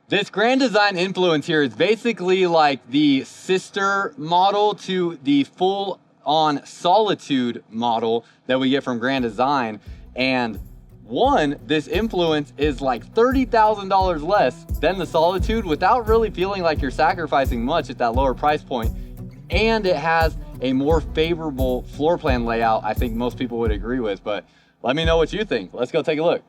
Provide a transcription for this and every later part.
This Grand Design Influence here is basically like the sister model to the full-on Solitude model that we get from Grand Design. And this Influence is like $30,000 less than the Solitude without really feeling like you're sacrificing much at that lower price point. And it has a more favorable floor plan layout, I think most people would agree with, but let me know what you think. Let's go take a look.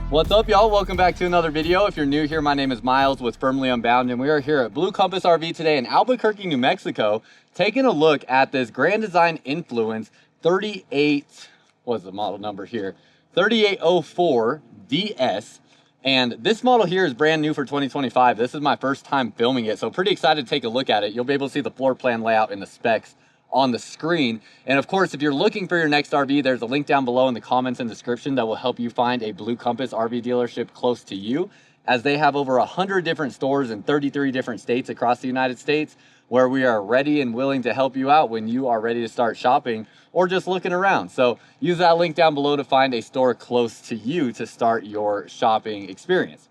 What's up, y'all? Welcome back to another video. If you're new here, my name is Myles with Firmly Unbound, and we are here at Blue Compass RV today in Albuquerque, New Mexico, taking a look at this Grand Design Influence 38, what's the model number here? 3804 DS. And this model here is brand new for 2025. This is my first time filming it, so pretty excited to take a look at it. You'll be able to see the floor plan layout and the specs on the screen. And of course, if you're looking for your next RV, there's a link down below in the comments and description that will help you find a Blue Compass RV dealership close to you, as they have over 100 different stores in 33 different states across the United States, where we are ready and willing to help you out when you are ready to start shopping or just looking around. So use that link down below to find a store close to you to start your shopping experience.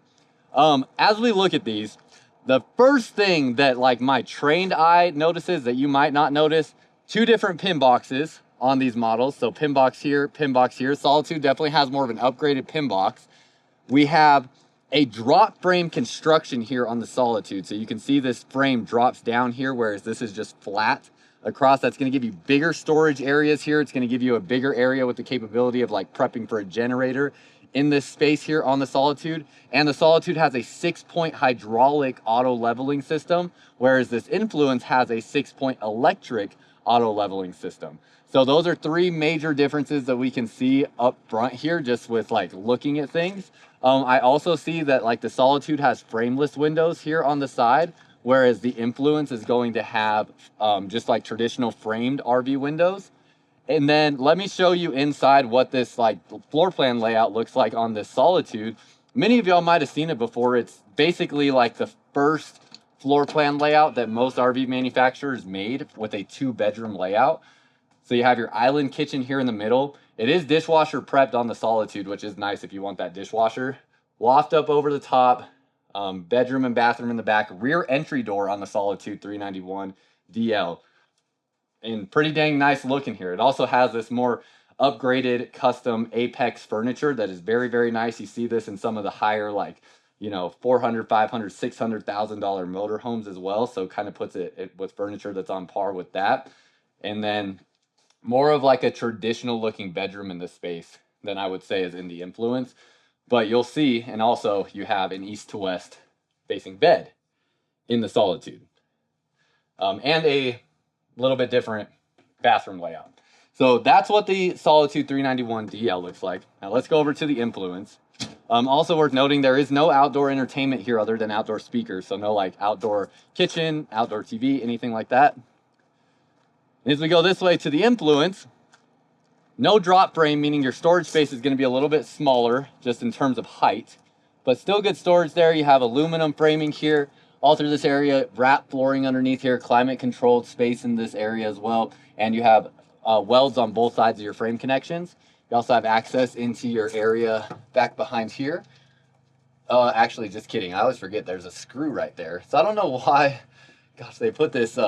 As we look at these, the first thing that like my trained eye notices that you might not notice, two different pin boxes on these models. So pin box here, pin box here. Solitude definitely has more of an upgraded pin box. We have a drop frame construction here on the Solitude. So you can see this frame drops down here, whereas this is just flat across. That's going to give you bigger storage areas here. It's going to give you a bigger area with the capability of like prepping for a generator in this space here on the Solitude. And the Solitude has a 6-point hydraulic auto leveling system, whereas this Influence has a 6-point electric auto leveling system. So those are three major differences that we can see up front here just with like looking at things. I also see that like the Solitude has frameless windows here on the side, whereas the Influence is going to have just like traditional framed RV windows. And then let me show you inside what this like floor plan layout looks like on this Solitude. Many of y'all might have seen it before. It's basically like the first floor plan layout that most RV manufacturers made with a 2-bedroom layout. So you have your island kitchen here in the middle. It is dishwasher prepped on the Solitude, which is nice if you want that dishwasher. Loft up over the top, bedroom and bathroom in the back, rear entry door on the Solitude 391 DL. And pretty dang nice looking here. It also has this more upgraded custom Apex furniture that is very, very nice. You see this in some of the higher like, you know, $400,000, $500,000, $600,000 motorhomes as well. So kind of puts it with furniture that's on par with that. And then more of like a traditional looking bedroom in this space than I would say is in the Influence. But you'll see, and also you have an east to west facing bed in the Solitude. And a little bit different bathroom layout. So that's what the Solitude 391 DL looks like. Now let's go over to the Influence. Also worth noting, there is no outdoor entertainment here other than outdoor speakers. So no like outdoor kitchen, outdoor TV, anything like that. And as we go this way to the Influence, no drop frame, meaning your storage space is going to be a little bit smaller just in terms of height, but still good storage there. You have aluminum framing here all through this area, wrap flooring underneath here, climate controlled space in this area as well. And you have welds on both sides of your frame connections. You also have access into your area back behind here. Actually, just kidding. I always forget there's a screw right there. So I don't know why, gosh, they put this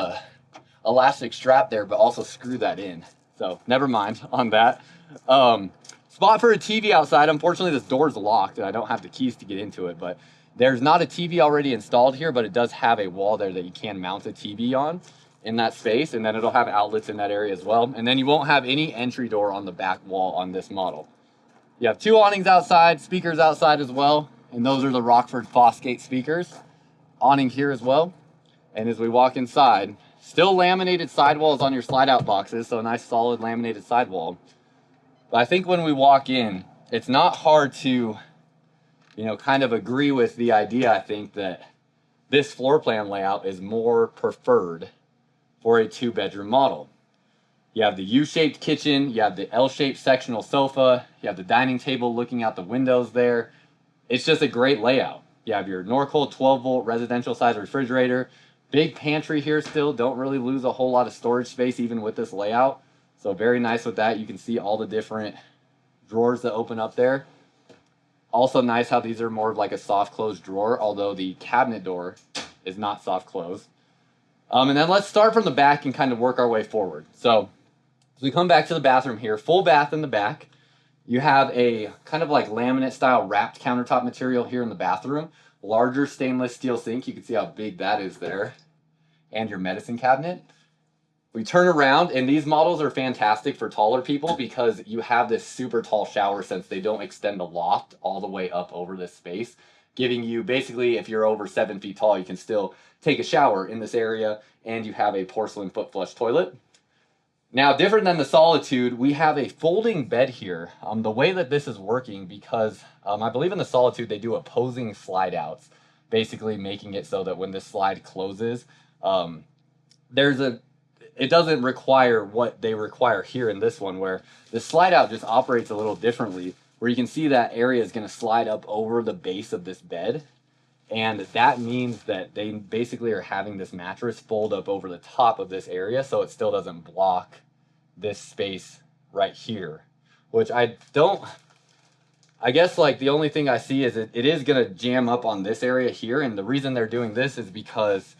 elastic strap there, but also screw that in. So never mind on that. Spot for a TV outside. Unfortunately, this door is locked and I don't have the keys to get into it, but there's not a TV already installed here, but it does have a wall there that you can mount a TV on in that space. And then it'll have outlets in that area as well. And then you won't have any entry door on the back wall on this model. You have two awnings outside, speakers outside as well. And those are the Rockford Fosgate speakers. Awning here as well. And as we walk inside, still laminated sidewalls on your slide out boxes. So a nice solid laminated sidewall. But I think when we walk in, it's not hard to, you know, kind of agree with the idea, I think, that this floor plan layout is more preferred for a 2-bedroom model. You have the U-shaped kitchen, you have the L-shaped sectional sofa, you have the dining table looking out the windows there. It's just a great layout. You have your Norcold 12-volt residential size refrigerator, Big pantry here still. Don't really lose a whole lot of storage space even with this layout. So very nice with that. You can see all the different drawers that open up there. Also nice how these are more of like a soft close drawer, although the cabinet door is not soft close. And then let's start from the back and kind of work our way forward. So as we come back to the bathroom here, full bath in the back. You have a kind of like laminate style wrapped countertop material here in the bathroom. Larger stainless steel sink. You can see how big that is there. And your medicine cabinet. We turn around, and these models are fantastic for taller people because you have this super tall shower since they don't extend the loft all the way up over this space, giving you basically, if you're over 7 feet tall, you can still take a shower in this area, and you have a porcelain foot flush toilet. Now, different than the Solitude, we have a folding bed here. The way that this is working, because I believe in the Solitude they do opposing slide outs, basically making it so that when this slide closes, it doesn't require what they require here in this one, where the slide out just operates a little differently, where you can see that area is going to slide up over the base of this bed. And that means that they basically are having this mattress fold up over the top of this area so it still doesn't block this space right here, which I guess like the only thing I see is it is going to jam up on this area here. And the reason they're doing this is because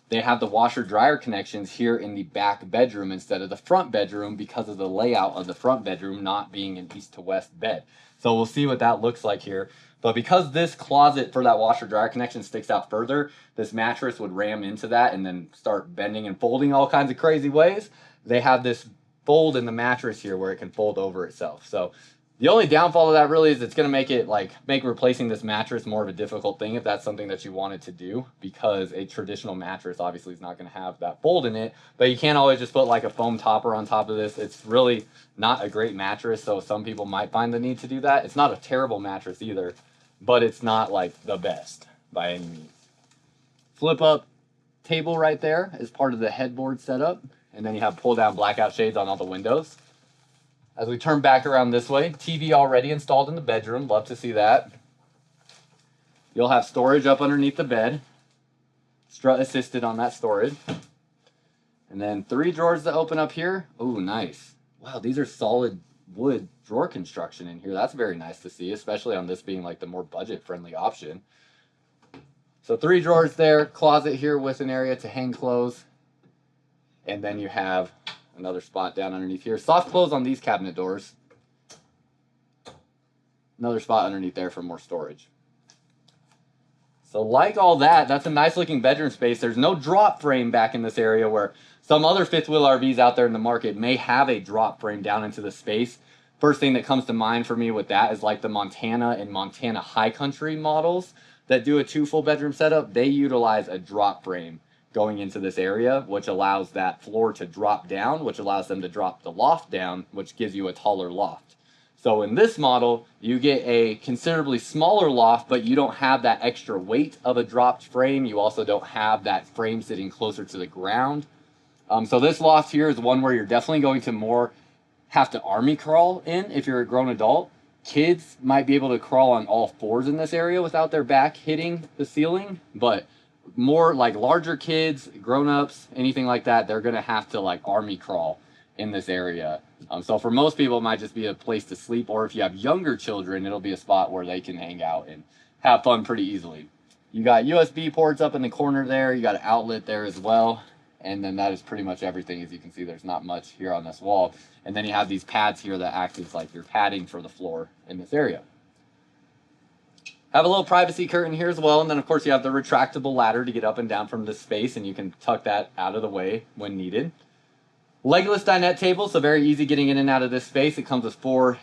they have the washer dryer connections here in the back bedroom instead of the front bedroom because of the layout of the front bedroom not being an east to west bed. So we'll see what that looks like here. But because this closet for that washer dryer connection sticks out further, this mattress would ram into that and then start bending and folding all kinds of crazy ways. They have this fold in the mattress here where it can fold over itself. So the only downfall of that really is it's going to make replacing this mattress more of a difficult thing if that's something that you wanted to do, because a traditional mattress obviously is not going to have that fold in it. But you can't always just put like a foam topper on top of this. It's really not a great mattress, so some people might find the need to do that. It's not a terrible mattress either, but it's not like the best by any means. Flip up table right there is part of the headboard setup, and then you have pull down blackout shades on all the windows. As we turn back around this way, TV already installed in the bedroom. Love to see that. You'll have storage up underneath the bed. Strut assisted on that storage. And then 3 drawers that open up here. Ooh, nice. Wow, these are solid wood drawer construction in here. That's very nice to see, especially on this being like the more budget-friendly option. So 3 drawers there. Closet here with an area to hang clothes. And then you have another spot down underneath here. Soft close on these cabinet doors. Another spot underneath there for more storage. So like all that, that's a nice looking bedroom space. There's no drop frame back in this area where some other fifth wheel RVs out there in the market may have a drop frame down into the space. First thing that comes to mind for me with that is like the Montana and Montana High Country models that do a 2 full bedroom setup. They utilize a drop frame going into this area, which allows that floor to drop down, which allows them to drop the loft down, which gives you a taller loft. So in this model, you get a considerably smaller loft, but you don't have that extra weight of a dropped frame. You also don't have that frame sitting closer to the ground. So this loft here is one where you're definitely going to more have to army crawl in if you're a grown adult. Kids might be able to crawl on all 4s in this area without their back hitting the ceiling, but more like larger kids, grown-ups, anything like that, they're gonna have to like army crawl in this area. So for most people, it might just be a place to sleep, or if you have younger children, it'll be a spot where they can hang out and have fun pretty easily. You got USB ports up in the corner there. You got an outlet there as well. And then that is pretty much everything. As you can see, there's not much here on this wall. And then you have these pads here that act as like your padding for the floor in this area. Have a little privacy curtain here as well, and then of course you have the retractable ladder to get up and down from this space, and you can tuck that out of the way when needed. Legless dinette table, so very easy getting in and out of this space. It comes with 4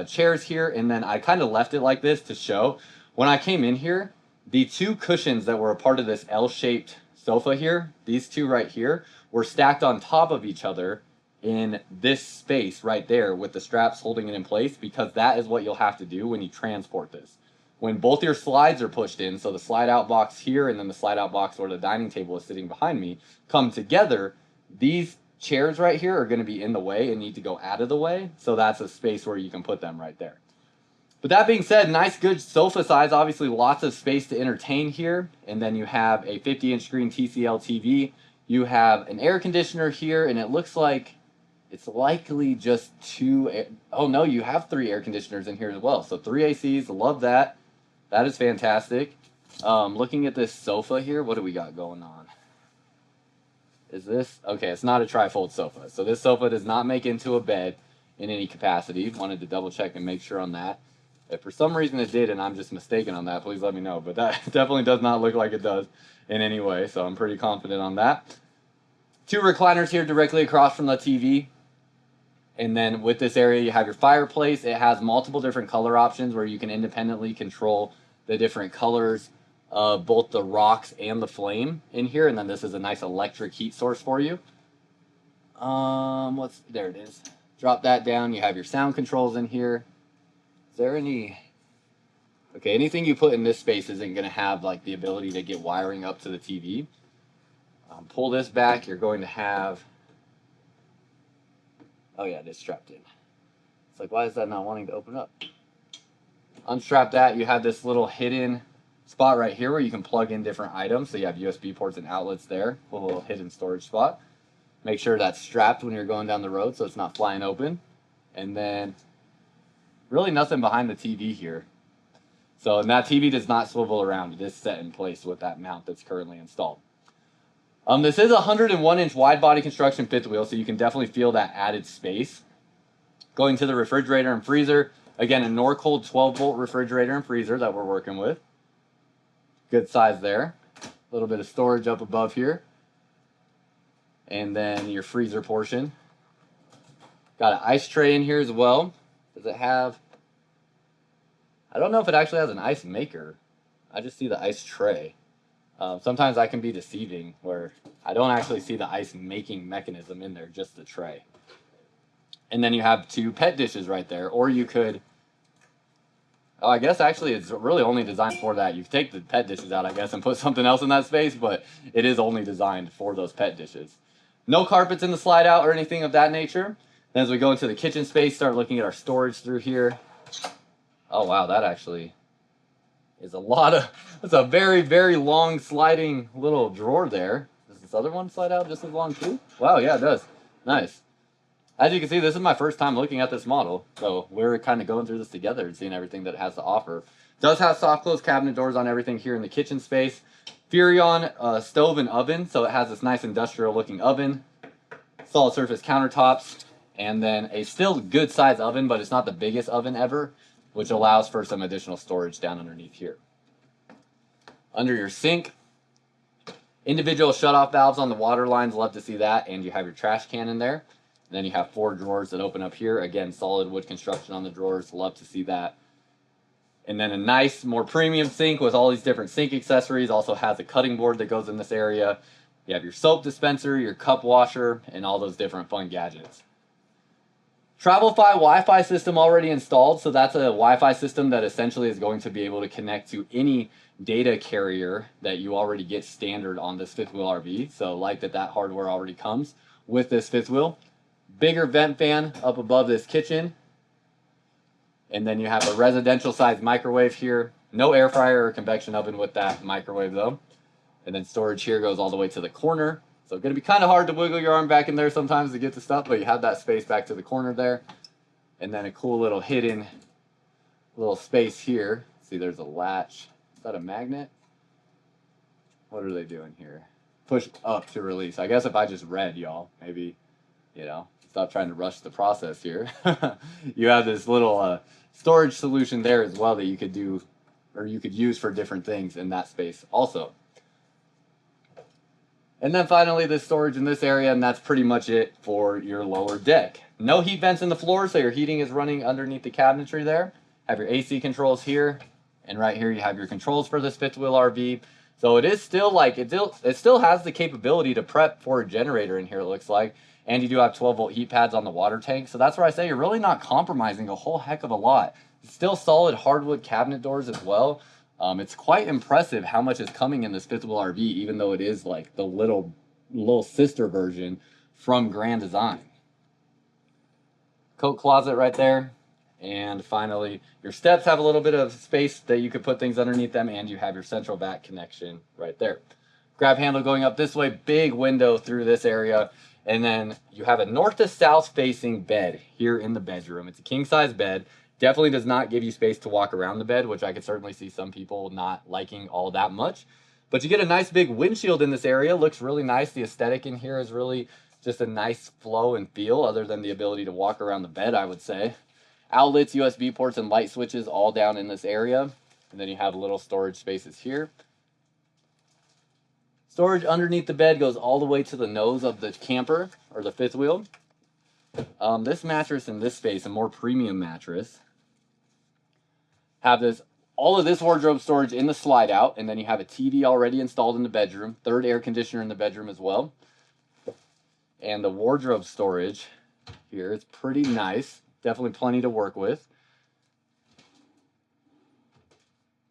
chairs here, and then I kind of left it like this to show. When I came in here, the 2 cushions that were a part of this L-shaped sofa here, these 2 right here, were stacked on top of each other in this space right there with the straps holding it in place, because that is what you'll have to do when you transport this. When both your slides are pushed in, so the slide out box here and then the slide out box where the dining table is sitting behind me, come together, these chairs right here are going to be in the way and need to go out of the way. So that's a space where you can put them right there. But that being said, nice good sofa size, obviously lots of space to entertain here. And then you have a 50-inch screen TCL TV. You have an air conditioner here, and it looks like it's likely just oh no, you have 3 air conditioners in here as well. So 3 ACs, love that. That is fantastic. Looking at this sofa here, what do we got going on? Is this, okay, it's not a trifold sofa. So this sofa does not make into a bed in any capacity. Wanted to double check and make sure on that. If for some reason it did and I'm just mistaken on that, please let me know. But that definitely does not look like it does in any way. So I'm pretty confident on that. 2 recliners here directly across from the TV. And then with this area, you have your fireplace. It has multiple different color options where you can independently control the different colors of both the rocks and the flame in here. And then this is a nice electric heat source for you. There it is. Drop that down. You have your sound controls in here. Is there any... Okay, anything you put in this space isn't going to have like the ability to get wiring up to the TV. Pull this back. You're going to have... Oh yeah, it is strapped in. It's like, why is that not wanting to open up? Unstrap that. You have this little hidden spot right here where you can plug in different items. So you have USB ports and outlets there. A little hidden storage spot. Make sure that's strapped when you're going down the road so it's not flying open. And then really nothing behind the TV here. So, and that TV does not swivel around. It is set in place with that mount that's currently installed. This is a 101-inch wide body construction fifth wheel, so you can definitely feel that added space. Going to the refrigerator and freezer, again, a Norcold 12-volt refrigerator and freezer that we're working with. Good size there. A little bit of storage up above here. And then your freezer portion. Got an ice tray in here as well. Does it have... I don't know if it actually has an ice maker. I just see the ice tray. Sometimes that can be deceiving where I don't actually see the ice making mechanism in there, just the tray. And then you have 2 pet dishes right there, or you could, oh, I guess actually it's really only designed for that. You can take the pet dishes out, I guess, and put something else in that space, but it is only designed for those pet dishes. No carpets in the slide out or anything of that nature. Then as we go into the kitchen space, start looking at our storage through here. Oh wow, that actually is a lot of, it's a very, very long sliding little drawer there. Does this other one slide out just as long too? Wow, yeah, it does. Nice. As you can see, this is my first time looking at this model, so we're kind of going through this together and seeing everything that it has to offer. It does have soft close cabinet doors on everything here in the kitchen space. Furrion stove and oven, so it has this nice industrial looking oven. Solid surface countertops, and then a still good size oven, but it's not the biggest oven ever, which allows for some additional storage down underneath here. Under your sink, individual shutoff valves on the water lines, love to see that, and you have your trash can in there. And then you have 4 drawers that open up here. Again, solid wood construction on the drawers, love to see that. And then a nice, more premium sink with all these different sink accessories. Also has a cutting board that goes in this area. You have your soap dispenser, your cup washer, and all those different fun gadgets. TravelFi Wi-Fi system already installed, so that's a Wi-Fi system that essentially is going to be able to connect to any data carrier that you already get standard on this fifth wheel RV. So like that hardware already comes with this fifth wheel. Bigger vent fan up above this kitchen. And then you have a residential size microwave here. No air fryer or convection oven with that microwave though. And then storage here goes all the way to the corner. So it's going to be kind of hard to wiggle your arm back in there sometimes to get to stuff, but you have that space back to the corner there. And then a cool little hidden little space here. See, there's a latch. Is that a magnet? What are they doing here? Push up to release. I guess if I just read, y'all, maybe, you know, stop trying to rush the process here. You have this little storage solution there as well that you could do, or you could use for different things in that space also. And then finally, this storage in this area, and that's pretty much it for your lower deck. No heat vents in the floor, so your heating is running underneath the cabinetry there. Have your AC controls here, and right here you have your controls for this fifth wheel RV. So it is still like, it still has the capability to prep for a generator in here, it looks like. And you do have 12-volt heat pads on the water tank. So that's where I say you're really not compromising a whole heck of a lot. It's still solid hardwood cabinet doors as well. It's quite impressive how much is coming in this fifth wheel RV, even though it is like the little sister version from Grand Design. Coat closet right there. And finally, your steps have a little bit of space that you could put things underneath them, and you have your central vac connection right there. Grab handle going up this way, big window through this area, and then you have a north to south facing bed here in the bedroom. It's a king size bed. Definitely does not give you space to walk around the bed, which I could certainly see some people not liking all that much. But you get a nice big windshield in this area. Looks really nice. The aesthetic in here is really just a nice flow and feel, other than the ability to walk around the bed, I would say. Outlets, USB ports, and light switches all down in this area. And then you have little storage spaces here. Storage underneath the bed goes all the way to the nose of the camper, or the fifth wheel. This mattress in this space, a more premium mattress, have all of this wardrobe storage in the slide out, and then you have a TV already installed in the bedroom, third air conditioner in the bedroom as well. And the wardrobe storage here is pretty nice. Definitely plenty to work with.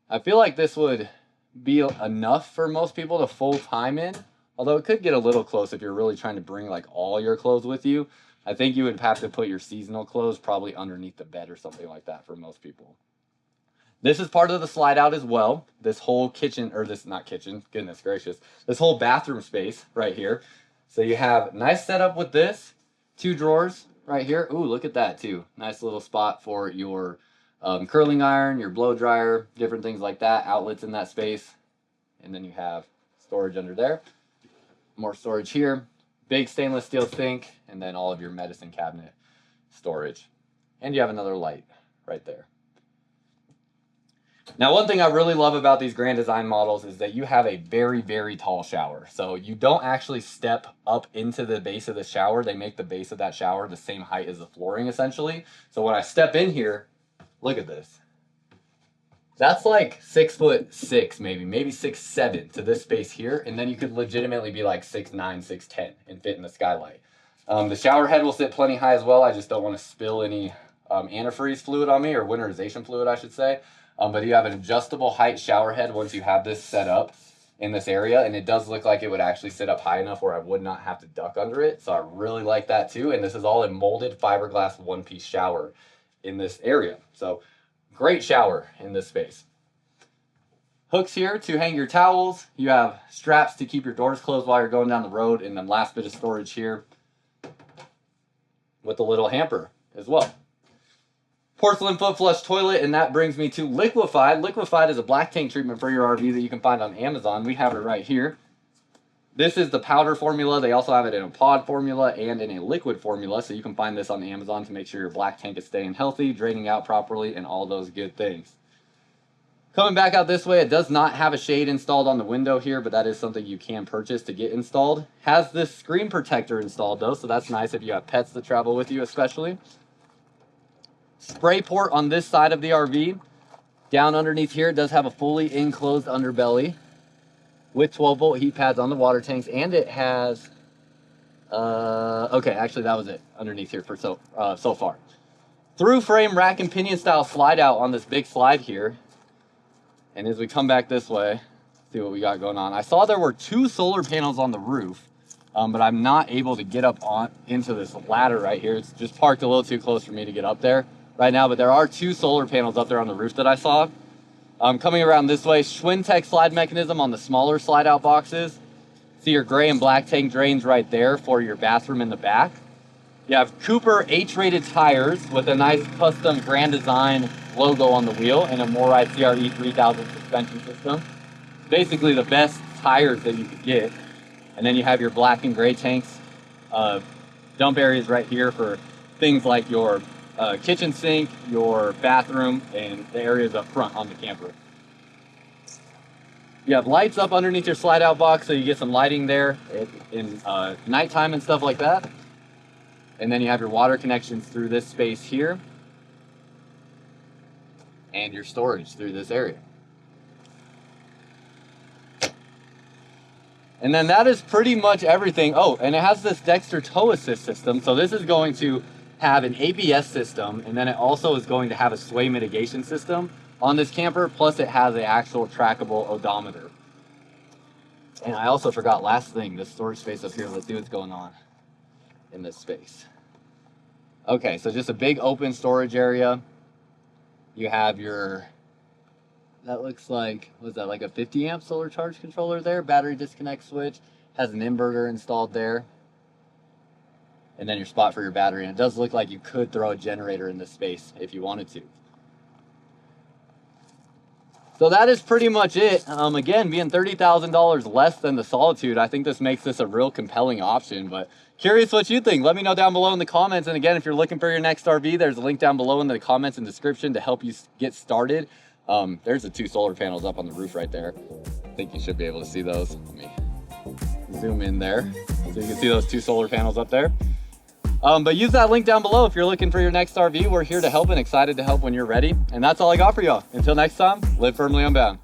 I feel like this would be enough for most people to full time in, although it could get a little close if you're really trying to bring like all your clothes with you. I think you would have to put your seasonal clothes probably underneath the bed or something like that for most people. This is part of the slide out as well. This whole kitchen, or this, not kitchen, goodness gracious, this whole bathroom space right here. So you have nice setup with this, 2 drawers right here. Ooh, look at that too. Nice little spot for your curling iron, your blow dryer, different things like that, outlets in that space. And then you have storage under there. More storage here, big stainless steel sink, and then all of your medicine cabinet storage. And you have another light right there. Now, one thing I really love about these Grand Design models is that you have a very, very tall shower. So you don't actually step up into the base of the shower. They make the base of that shower the same height as the flooring, essentially. So when I step in here, look at this. That's like 6'6", maybe 6'7" to this space here. And then you could legitimately be like 6'9", 6'10" and fit in the skylight. The shower head will sit plenty high as well. I just don't want to spill any antifreeze fluid on me, or winterization fluid, I should say. But you have an adjustable height shower head once you have this set up in this area. And it does look like it would actually sit up high enough where I would not have to duck under it. So I really like that too. And this is all a molded fiberglass one-piece shower in this area. So great shower in this space. Hooks here to hang your towels. You have straps to keep your doors closed while you're going down the road. And then last bit of storage here with a little hamper as well. Porcelain foot flush toilet, and that brings me to Liquefied. Liquefied is a black tank treatment for your RV that you can find on Amazon. We have it right here. This is the powder formula. They also have it in a pod formula and in a liquid formula, so you can find this on Amazon to make sure your black tank is staying healthy, draining out properly, and all those good things. Coming back out this way, it does not have a shade installed on the window here, but that is something you can purchase to get installed. Has this screen protector installed though, so that's nice if you have pets that travel with you especially. Spray port on this side of the RV. Down underneath here, it does have a fully enclosed underbelly with 12-volt heat pads on the water tanks, and it has, okay, actually that was it underneath here for so far. Through frame rack and pinion style slide out on this big slide here. And as we come back this way, see what we got going on. I saw there were 2 solar panels on the roof, but I'm not able to get up into this ladder right here. It's just parked a little too close for me to get up there right now, but there are 2 solar panels up there on the roof that I saw. Coming around this way, Schwintek slide mechanism on the smaller slide out boxes. See your gray and black tank drains right there for your bathroom in the back. You have Cooper H-rated tires with a nice custom Grand Design logo on the wheel and a Morai CRE 3000 suspension system. Basically the best tires that you could get. And then you have your black and gray tanks. Dump areas right here for things like your kitchen sink, your bathroom, and the areas up front on the camper. You have lights up underneath your slide out box, so you get some lighting there in nighttime and stuff like that. And then you have your water connections through this space here, and your storage through this area. And then that is pretty much everything. Oh, and it has this Dexter tow assist system. So this is going to have an ABS system, and then it also is going to have a sway mitigation system on this camper, plus it has an actual trackable odometer. And I also forgot last thing, this storage space up here. Let's see what's going on in this space. Okay, so just a big open storage area. You have your, that looks like, was that like a 50 amp solar charge controller there? Battery disconnect switch, has an inverter installed there. And then your spot for your battery. And it does look like you could throw a generator in this space if you wanted to. So that is pretty much it. Again, being $30,000 less than the Solitude, I think this makes this a real compelling option. But curious what you think. Let me know down below in the comments. And again, if you're looking for your next RV, there's a link down below in the comments and description to help you get started. There's the 2 solar panels up on the roof right there. I think you should be able to see those. Let me zoom in there so you can see those 2 solar panels up there. But use that link down below if you're looking for your next RV. We're here to help and excited to help when you're ready. And that's all I got for y'all. Until next time, live firmly unbound.